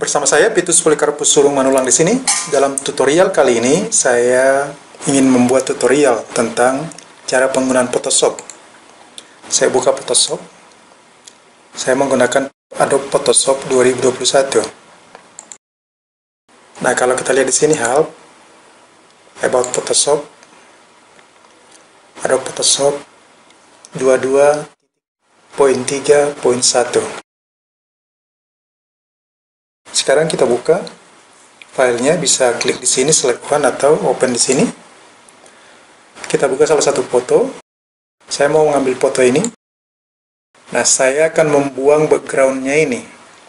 Bersama saya Vitus Polikarpus Sulung Manulang di sini. Dalam tutorial kali ini saya ingin membuat tutorial tentang cara penggunaan Photoshop. Saya buka Photoshop. Saya menggunakan Adobe Photoshop 2021. Nah, kalau kita lihat di sini Help, About Photoshop, Adobe Photoshop 22.3.1. Sekarang kita buka filenya, bisa klik di sini, select one atau open di sini. Kita buka salah satu foto. Saya mau mengambil foto ini. Nah, saya akan membuang backgroundnya ini.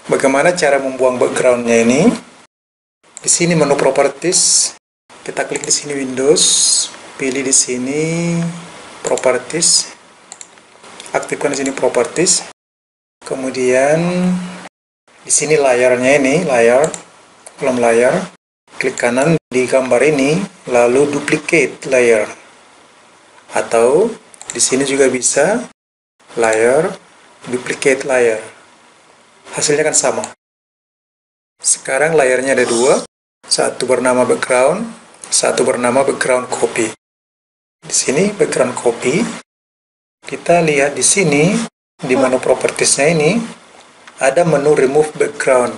Bagaimana cara membuang backgroundnya ini? Di sini menu properties, kita klik di sini Windows, pilih di sini properties, aktifkan di sini properties. Kemudian di sini layarnya ini, kolom layar, klik kanan di gambar ini, lalu duplicate layer. Atau di sini juga bisa layer, duplicate layer. Hasilnya kan sama. Sekarang layarnya ada dua, satu bernama background, satu bernama background copy. Di sini background copy, kita lihat di sini di menu propertiesnya ini ada menu remove background.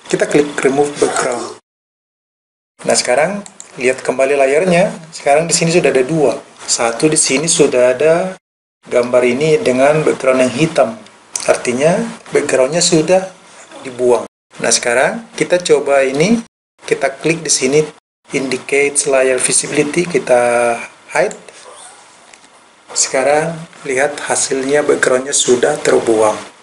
Kita klik remove background. Nah, sekarang lihat kembali layarnya. Sekarang di sini sudah ada dua. Satu di sini sudah ada gambar ini dengan background yang hitam. Artinya backgroundnya sudah dibuang. Nah, sekarang kita coba ini. Kita klik di sini indicate layer visibility. Kita hide. Sekarang lihat hasilnya, backgroundnya sudah terbuang.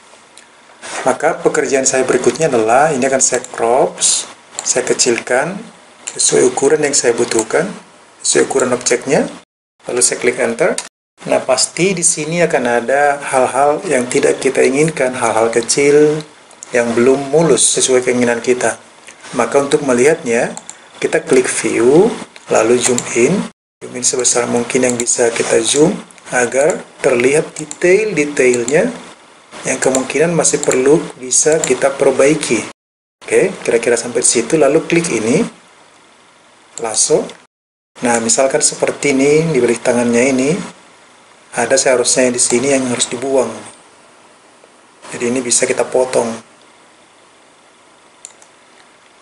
Maka pekerjaan saya berikutnya adalah ini akan saya crop, saya kecilkan sesuai ukuran yang saya butuhkan, sesuai ukuran objeknya, lalu saya klik enter. Nah, pasti di sini akan ada hal-hal yang tidak kita inginkan, hal-hal kecil yang belum mulus sesuai keinginan kita. Maka untuk melihatnya, kita klik view, lalu zoom in sebesar mungkin yang bisa kita zoom agar terlihat detail-detailnya yang kemungkinan masih perlu bisa kita perbaiki. Oke, kira-kira sampai situ, lalu klik ini, lasso. Nah, misalkan seperti ini, di balik tangannya ini, ada seharusnya di sini yang harus dibuang. Jadi ini bisa kita potong.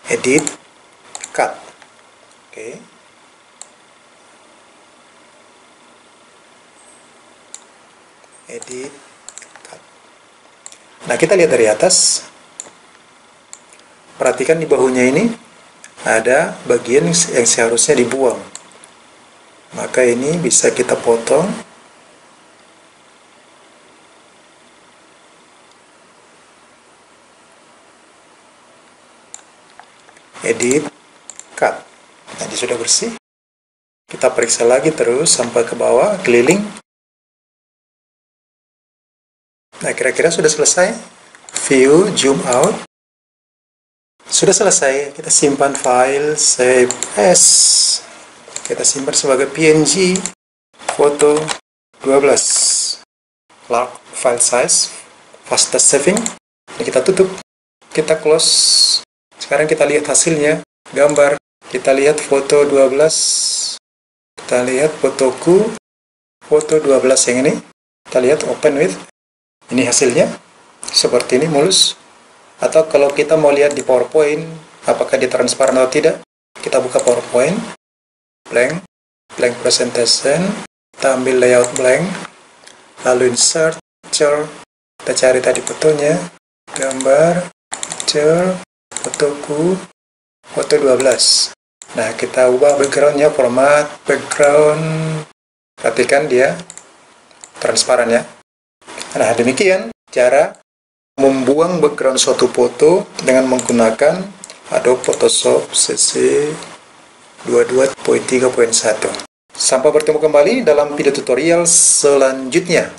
Edit, cut. Oke. Edit. Nah, kita lihat dari atas. Perhatikan di bahunya ini ada bagian yang seharusnya dibuang. Maka ini bisa kita potong. Edit, cut. Nah, ini sudah bersih. Kita periksa lagi terus sampai ke bawah, keliling. Nah, kira-kira sudah selesai. View, zoom out. Sudah selesai. Kita simpan file, save as. Kita simpan sebagai PNG, foto 12. Large file size, fastest saving. Ini kita tutup. Kita close. Sekarang kita lihat hasilnya, gambar. Kita lihat foto 12. Kita lihat fotoku, foto 12 yang ini. Kita lihat open with. Ini hasilnya, seperti ini, mulus. Atau kalau kita mau lihat di PowerPoint, apakah dia transparan atau tidak, kita buka PowerPoint, blank presentation, kita ambil layout blank, lalu insert, picture, kita cari tadi fotonya, gambar, picture, fotoku, foto 12. Nah, kita ubah backgroundnya, format, background, perhatikan dia transparan ya. Nah, demikian cara membuang background suatu foto dengan menggunakan Adobe Photoshop CC 22.3.1. Sampai bertemu kembali dalam video tutorial selanjutnya.